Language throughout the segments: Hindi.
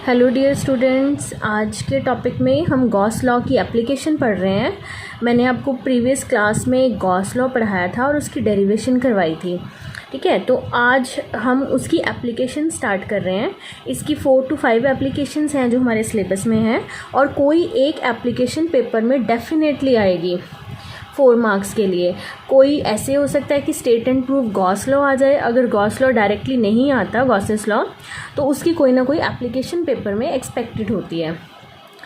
हेलो डियर स्टूडेंट्स, आज के टॉपिक में हम गॉस लॉ की एप्लीकेशन पढ़ रहे हैं। मैंने आपको प्रीवियस क्लास में गॉस लॉ पढ़ाया था और उसकी डेरिवेशन करवाई थी। ठीक है, तो आज हम उसकी एप्लीकेशन स्टार्ट कर रहे हैं। इसकी 4 to 5 एप्लीकेशंस हैं जो हमारे सिलेबस में हैं और कोई एक एप्लीकेशन पेपर में डेफिनेटली आएगी 4 मार्क्स के लिए। कोई ऐसे हो सकता है कि state and prove Gauss law आ जाए। अगर गॉस लॉ डायरेक्टली नहीं आता, गॉसेस लॉ, तो उसकी कोई ना कोई एप्लीकेशन पेपर में एक्सपेक्टेड होती है।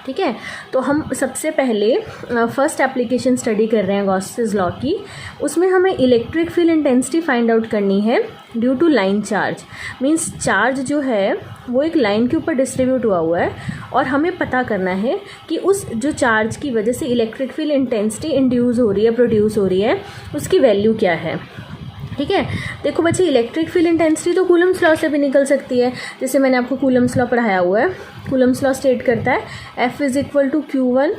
ठीक है, तो हम सबसे पहले फर्स्ट एप्लीकेशन स्टडी कर रहे हैं गॉसेस लॉ की। उसमें हमें electric field intensity find out करनी है due to line charge. Means charge जो है वो एक लाइन के ऊपर डिस्ट्रीब्यूट हुआ है और हमें पता करना है कि उस जो चार्ज की वजह से इलेक्ट्रिक फील्ड इंटेंसिटी इंड्यूस हो रही है, प्रोड्यूस हो रही है, उसकी वैल्यू क्या है। ठीक है, देखो बच्चे, इलेक्ट्रिक फील्ड इंटेंसिटी तो कूलम्स लॉ से भी निकल सकती है। जैसे मैंने आपको कूलम्स लॉ पढ़ाया हुआ है। कूलम्स लॉ स्टेट करता है F is equal to Q1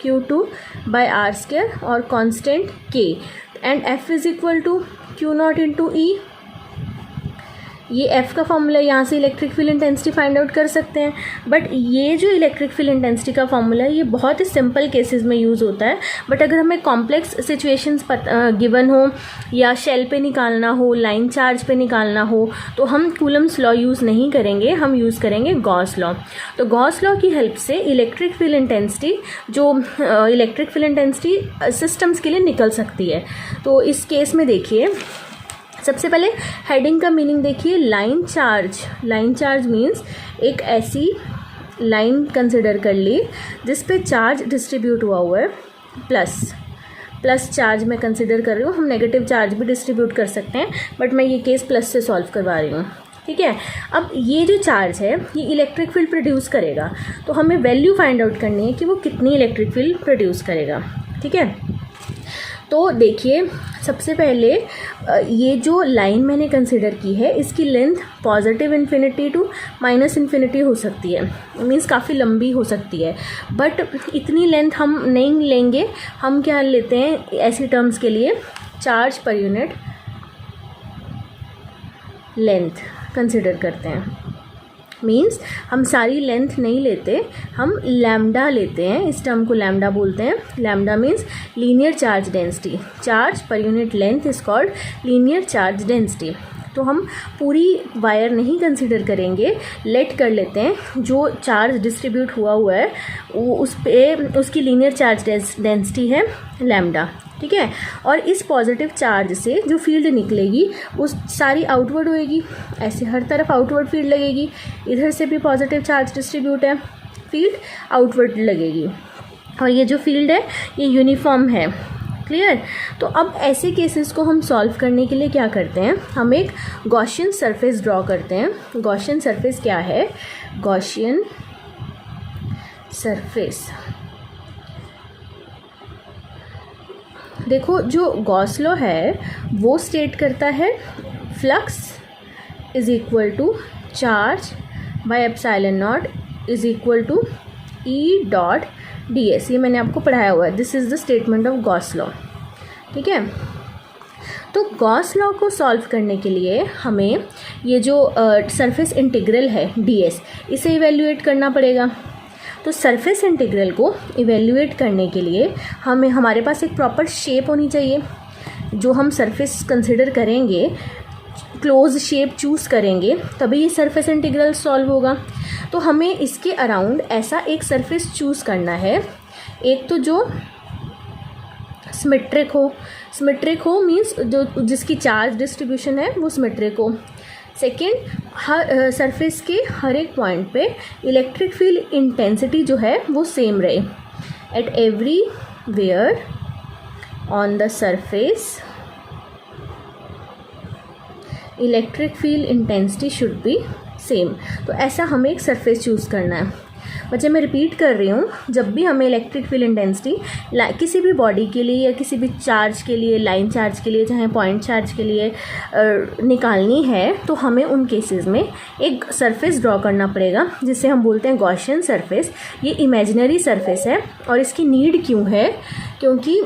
Q2 by r square और constant K and F is equal to Q0 into E। ये F का फॉर्मूला, यहाँ से electric field intensity find out कर सकते हैं। बट ये जो इलेक्ट्रिक फील्ड इंटेंसिटी का फॉर्मूला है ये बहुत ही सिंपल केसेस में यूज़ होता है। बट अगर हमें कॉम्प्लेक्स सिचुएशंस गिवन हो या शेल पे निकालना हो, लाइन चार्ज पे निकालना हो, तो हम कूलम्स लॉ यूज़ नहीं करेंगे, हम यूज़ करेंगे गॉस लॉ। तो गॉस लॉ की हेल्प से इलेक्ट्रिक फील्ड इंटेंसिटी सिस्टम्स के लिए निकल सकती है। तो इस केस में देखिए, सबसे पहले हेडिंग का मीनिंग देखिए। लाइन चार्ज मीन्स एक ऐसी लाइन कंसिडर कर ली जिस पे चार्ज डिस्ट्रीब्यूट हुआ है। प्लस चार्ज मैं कंसिडर कर रही हूँ। हम नेगेटिव चार्ज भी डिस्ट्रीब्यूट कर सकते हैं, बट मैं ये केस प्लस से सॉल्व करवा रही हूँ। ठीक है, अब ये जो चार्ज है ये इलेक्ट्रिक फील्ड प्रोड्यूस करेगा, तो हमें वैल्यू फाइंड आउट करनी है कि वो कितनी इलेक्ट्रिक फील्ड प्रोड्यूस करेगा। ठीक है, तो देखिए, सबसे पहले ये जो लाइन मैंने कंसिडर की है इसकी length positive infinity to minus infinity हो सकती है। मीन्स काफ़ी लंबी हो सकती है, बट इतनी लेंथ हम नहीं लेंगे। हम क्या लेते हैं ऐसी टर्म्स के लिए, charge per unit length consider करते हैं। मीन्स हम सारी लेंथ नहीं लेते, हम लैम्डा लेते हैं। इस टर्म को लैम्डा बोलते हैं। Lambda means linear charge density. Charge per unit length is called linear charge density. तो हम पूरी वायर नहीं कंसिडर करेंगे, लेट कर लेते हैं जो चार्ज डिस्ट्रीब्यूट हुआ है वो उसकी लीनियर चार्ज डेंसिटी है लैम्डा। ठीक है, और इस पॉजिटिव चार्ज से जो फील्ड निकलेगी उस सारी आउटवर्ड होएगी। ऐसे हर तरफ आउटवर्ड फील्ड लगेगी। इधर से भी पॉजिटिव चार्ज डिस्ट्रीब्यूट है, फील्ड आउटवर्ड लगेगी और ये जो फील्ड है ये यूनिफॉर्म है। क्लियर। तो अब ऐसे केसेस को हम सॉल्व करने के लिए क्या करते हैं, हम एक गॉसियन सरफेस ड्रॉ करते हैं। गॉसियन सरफेस क्या है? गॉसियन सरफेस, देखो जो गॉस लॉ है वो स्टेट करता है flux is equal to charge by epsilon not is equal to e dot d s. ये मैंने आपको पढ़ाया हुआ है। This is the statement of Gauss law. ठीक है, तो गॉस लॉ को सॉल्व करने के लिए हमें ये जो सरफेस इंटीग्रल है डी एस, इसे इवेल्युएट करना पड़ेगा। तो सरफेस इंटीग्रल को इवेल्युएट करने के लिए हमारे पास एक प्रॉपर शेप होनी चाहिए। जो हम सरफेस कंसिडर करेंगे, क्लोज शेप चूज़ करेंगे, तभी ये सरफेस इंटीग्रल सॉल्व होगा। तो हमें इसके अराउंड ऐसा एक सरफेस चूज़ करना है। एक तो जो सिमेट्रिक हो मीन्स जो जिसकी चार्ज डिस्ट्रीब्यूशन है वो सिमेट्रिक हो। सेकेंड, हर सरफेस के हर एक पॉइंट पे इलेक्ट्रिक फील्ड इंटेंसिटी जो है वो सेम रहे। At everywhere on the surface electric field intensity should be same. तो ऐसा हमें एक सरफेस चूज़ करना है। बच्चे, मैं रिपीट कर रही हूँ, जब भी हमें इलेक्ट्रिक फील्ड इंटेंसिटी किसी भी बॉडी के लिए या किसी भी चार्ज के लिए, लाइन चार्ज के लिए, चाहे पॉइंट चार्ज के लिए निकालनी है, तो हमें उन केसेस में एक सरफेस ड्रॉ करना पड़ेगा जिसे हम बोलते हैं गॉसियन सरफेस। ये इमेजिनरी सरफेस है और इसकी नीड क्यों है? क्योंकि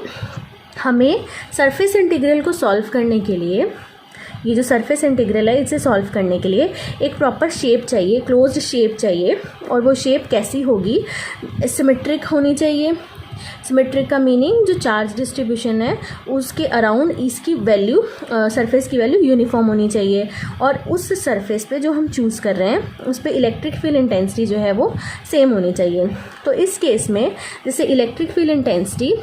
हमें सरफेस इंटीग्रल को सॉल्व करने के लिए ये जो सरफेस इंटीग्रल है इसे सॉल्व करने के लिए एक प्रॉपर शेप चाहिए, क्लोज्ड शेप चाहिए। और वो शेप कैसी होगी, सिमेट्रिक होनी चाहिए। सिमेट्रिक का मीनिंग जो चार्ज डिस्ट्रीब्यूशन है उसके अराउंड इसकी वैल्यू, सरफेस की वैल्यू यूनिफॉर्म होनी चाहिए। और उस सरफेस पे जो हम चूज़ कर रहे हैं उस पे इलेक्ट्रिक फील्ड इंटेंसिटी जो है वो सेम होनी चाहिए। तो इस केस में जैसे इलेक्ट्रिक फील्ड इंटेंसिटी,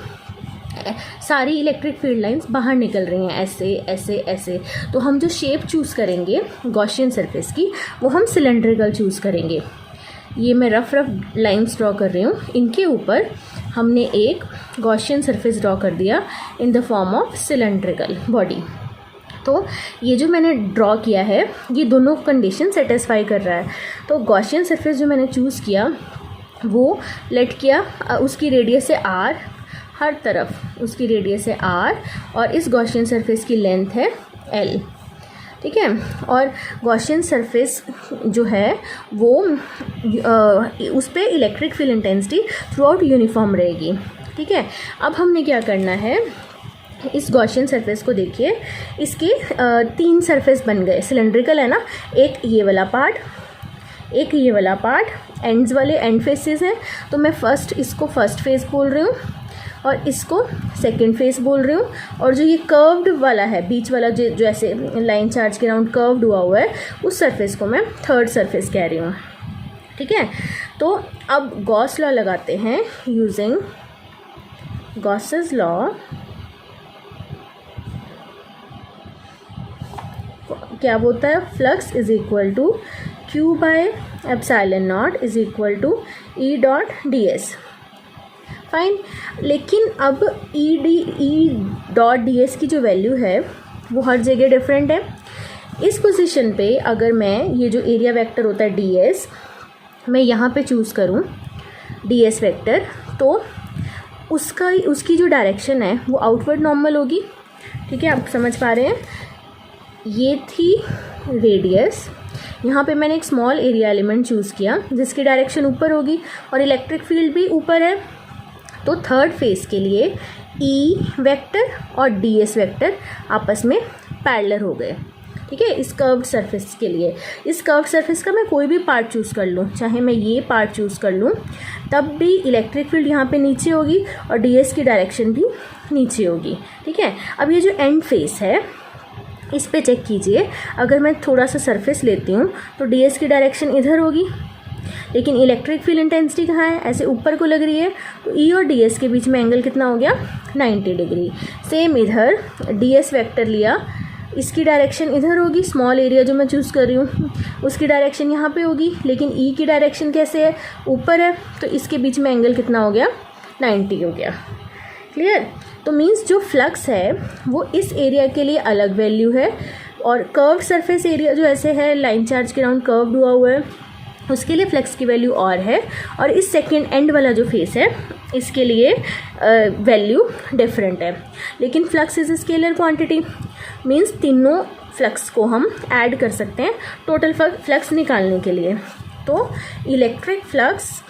सारी इलेक्ट्रिक फील्ड लाइंस बाहर निकल रही हैं ऐसे ऐसे ऐसे, तो हम जो शेप चूज़ करेंगे गॉसियन सरफेस की वो हम सिलेंड्रिकल चूज़ करेंगे। ये मैं रफ लाइंस ड्रॉ कर रही हूँ, इनके ऊपर हमने एक गॉसियन सरफेस ड्रॉ कर दिया in the form of cylindrical body. तो ये जो मैंने ड्रॉ किया है ये दोनों कंडीशन सेटिस्फाई कर रहा है। तो गॉसियन सरफेस जो मैंने चूज़ किया वो लेट किया, उसकी रेडियस है r, हर तरफ उसकी रेडियस है r, और इस गॉसियन सरफेस की लेंथ है l, ठीक है। और गॉसियन सरफेस जो है वो उस पर electric field intensity through out uniform रहेगी, ठीक है। अब हमने क्या करना है, इस गॉसियन सरफेस को देखिए, इसके 3 सरफेस बन गए, सिलेंड्रिकल है ना, एक ये वाला पार्ट, एक ये वाला पार्ट, एंड्स वाले एंड फेसेस हैं। तो मैं इसको फर्स्ट फेस बोल रही हूँ और इसको सेकंड फेस बोल रही हूँ। और जो ये कर्व्ड वाला है बीच वाला, जो ऐसे लाइन चार्ज के राउंड कर्व्ड हुआ है, उस सरफेस को मैं थर्ड सरफेस कह रही हूँ, ठीक है। तो अब गॉस लॉ लगाते हैं यूजिंग गॉसेस लॉ। क्या बोलता है, flux is equal to Q by epsilon not is equal to E dot d s. Fine, लेकिन अब ई डॉट डी एस की जो वैल्यू है वो हर जगह डिफरेंट है। इस पोजीशन पे अगर मैं ये जो एरिया वेक्टर होता है डी एस, मैं यहाँ पे चूज़ करूँ डी एस वेक्टर, तो उसकी जो डायरेक्शन है वो आउटवर्ड नॉर्मल होगी, ठीक है। आप समझ पा रहे हैं, ये थी रेडियस, यहाँ पे मैंने एक स्मॉल एरिया एलिमेंट चूज़ किया जिसकी डायरेक्शन ऊपर होगी और इलेक्ट्रिक फील्ड भी ऊपर है। तो थर्ड फेस के लिए ई वेक्टर और डी एस वेक्टर आपस में पैरेलल हो गए, ठीक है। इस कर्व्ड सरफेस के लिए, इस कर्व्ड सरफेस का मैं कोई भी पार्ट चूज़ कर लूँ, चाहे मैं ये पार्ट चूज़ कर लूँ, तब भी इलेक्ट्रिक फील्ड यहाँ पे नीचे होगी और डी एस की डायरेक्शन भी नीचे होगी, ठीक है। अब ये जो एंड फेस है इस पे चेक कीजिए, अगर मैं थोड़ा सा सरफेस लेती हूँ तो डी एस की डायरेक्शन इधर होगी, लेकिन इलेक्ट्रिक फील्ड इंटेंसिटी कहाँ है, ऐसे ऊपर को लग रही है। तो ई और डी एस के बीच में एंगल कितना हो गया, 90 डिग्री। सेम इधर डी एस वेक्टर लिया, इसकी डायरेक्शन इधर होगी, स्मॉल एरिया जो मैं चूज़ कर रही हूँ उसकी डायरेक्शन यहाँ पे होगी, लेकिन ई की डायरेक्शन कैसे है, ऊपर है, तो इसके बीच में एंगल कितना हो गया, 90 हो गया। क्लियर। तो मीन्स जो फ्लक्स है वो इस एरिया के लिए अलग वैल्यू है, और कर्व्ड सरफेस एरिया जो ऐसे है लाइन चार्ज के राउंड कर्व्ड हुआ है उसके लिए फ्लक्स की वैल्यू और है, और इस सेकेंड एंड वाला जो फेस है इसके लिए वैल्यू डिफरेंट है। लेकिन flux is scalar quantity, means तीनों फ्लक्स को हम ऐड कर सकते हैं टोटल फ्लक्स निकालने के लिए। तो electric flux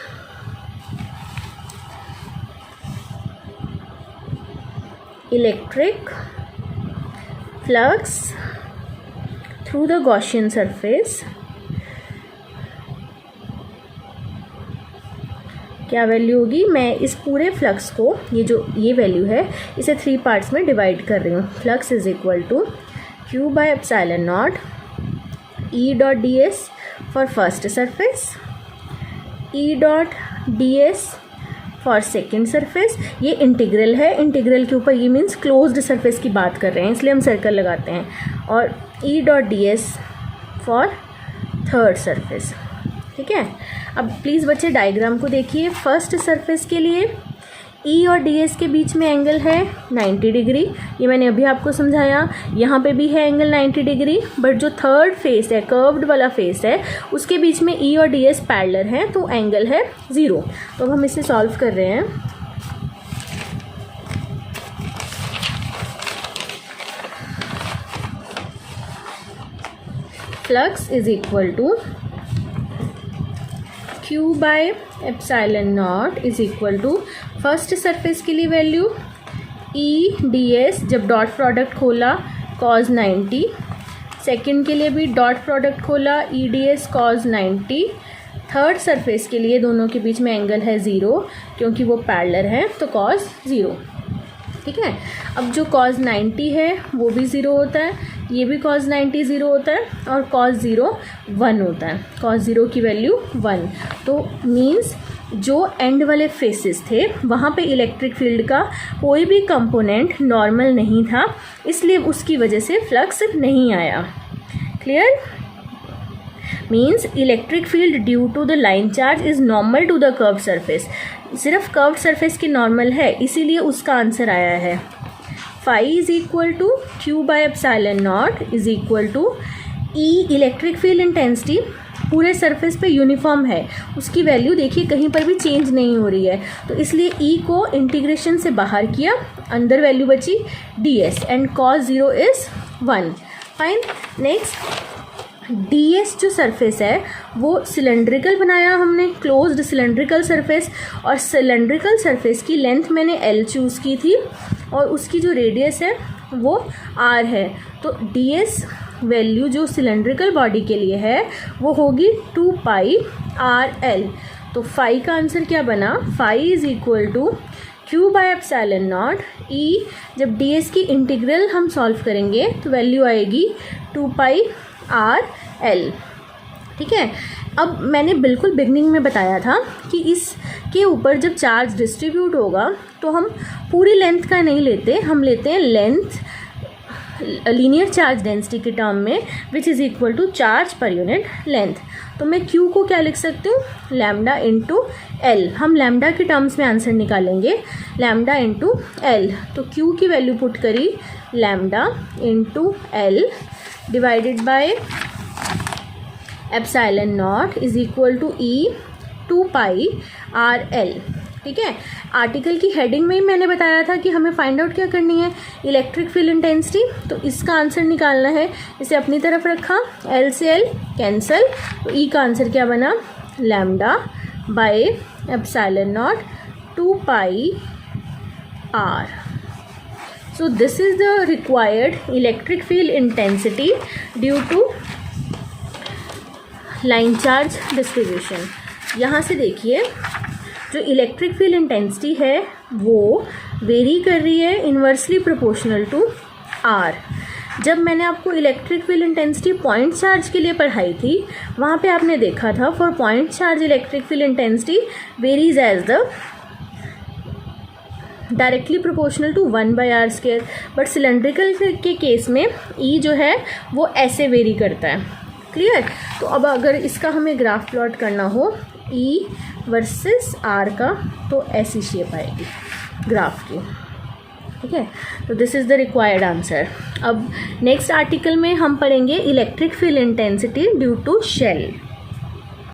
through the Gaussian surface क्या वैल्यू होगी, मैं इस पूरे फ्लक्स को, ये वैल्यू है, इसे 3 पार्ट्स में डिवाइड कर रही हूँ। Flux is equal to Q by epsilon not E dot d s for first surface, E dot d s for second surface. ये इंटीग्रल है, इंटीग्रल के ऊपर ये मीन्स क्लोज्ड सरफेस की बात कर रहे हैं इसलिए हम सर्कल लगाते हैं, और E dot d s for third surface, ठीक है। अब प्लीज़ बच्चे डायग्राम को देखिए। फर्स्ट सरफेस के लिए E और डी एस के बीच में एंगल है 90 डिग्री, ये मैंने अभी आपको समझाया। यहाँ पे भी है एंगल 90 डिग्री, बट जो थर्ड फेस है, कर्व्ड वाला फेस है, उसके बीच में E और डी एस पैरेलल हैं, तो एंगल है 0। तो अब हम इसे सॉल्व कर रहे हैं। Flux is equal to Q by epsilon not is equal to first surface के लिए वैल्यू E डी एस, जब डॉट प्रोडक्ट खोला cos 90 सेकंड के लिए भी डॉट प्रोडक्ट खोला, EDS cos 90। थर्ड सरफेस के लिए दोनों के बीच में एंगल है 0 क्योंकि वो पैरेलल है, तो cos 0। ठीक है, अब जो cos 90 है वो भी 0 होता है, ये भी cos 90 0 होता है, और cos 0 1 होता है। cos 0 की वैल्यू 1, तो मीन्स जो एंड वाले फेसेस थे वहाँ पे इलेक्ट्रिक फील्ड का कोई भी कंपोनेंट नॉर्मल नहीं था, इसलिए उसकी वजह से फ्लक्स नहीं आया। Clear? Means electric field due to the line charge is normal to the curve surface. सिर्फ कर्व सरफेस की नॉर्मल है, इसीलिए उसका आंसर आया है phi is equal to q by epsilon not is equal to E. Electric field intensity पूरे सरफेस पे यूनिफॉर्म है, उसकी वैल्यू देखिए कहीं पर भी चेंज नहीं हो रही है, तो इसलिए ई को इंटीग्रेशन से बाहर किया, अंदर वैल्यू बची ds and cos 0 is 1। Fine. Next ds जो सरफेस है वो सिलेंड्रिकल बनाया हमने, क्लोज्ड सिलेंड्रिकल सरफेस, और सिलेंड्रिकल सरफेस की लेंथ मैंने l चूज़ की थी और उसकी जो रेडियस है वो r है, तो ds वैल्यू जो सिलेंड्रिकल बॉडी के लिए है वो होगी 2 पाई RL। तो फाई का आंसर क्या बना? Phi is equal to q by epsilon naught e. जब ds की इंटीग्रल हम सॉल्व करेंगे तो वैल्यू आएगी 2 पाई RL। ठीक है, अब मैंने बिल्कुल बिगनिंग में बताया था कि इसके ऊपर जब चार्ज डिस्ट्रीब्यूट होगा तो हम पूरी लेंथ का नहीं लेते, हम लेते हैं लेंथ लीनियर चार्ज डेंसिटी के टर्म में, which is equal to charge per unit length. तो मैं Q को क्या लिख सकती हूँ? Lambda into L। हम लैम्डा के टर्म्स में आंसर निकालेंगे, लैम्डा इंटू L। तो Q की वैल्यू पुट करी lambda into L divided by epsilon not is equal to E 2 pi RL। ठीक है, आर्टिकल की हेडिंग में ही मैंने बताया था कि हमें फाइंड आउट क्या करनी है, इलेक्ट्रिक फील्ड इंटेंसिटी। तो इसका आंसर निकालना है, इसे अपनी तरफ रखा, L से L कैंसल, तो E का आंसर क्या बना? Lambda by epsilon not 2 pi R। So this is the required electric field intensity due to line charge distribution। यहाँ से देखिए जो इलेक्ट्रिक फील्ड इंटेंसिटी है वो वेरी कर रही है इन्वर्सली प्रोपोर्शनल टू R। जब मैंने आपको electric field intensity point charge के लिए पढ़ाई थी वहाँ पे आपने देखा था for point charge electric field intensity varies as the directly proportional to 1/r², but cylindrical के केस में E जो है वो ऐसे वेरी करता है। क्लियर? तो अब अगर इसका हमें ग्राफ प्लॉट करना हो E वर्सेस R का, तो ऐसी शेप आएगी ग्राफ की। ठीक है, तो this is the required answer. अब नेक्स्ट आर्टिकल में हम पढ़ेंगे electric field intensity due to shell.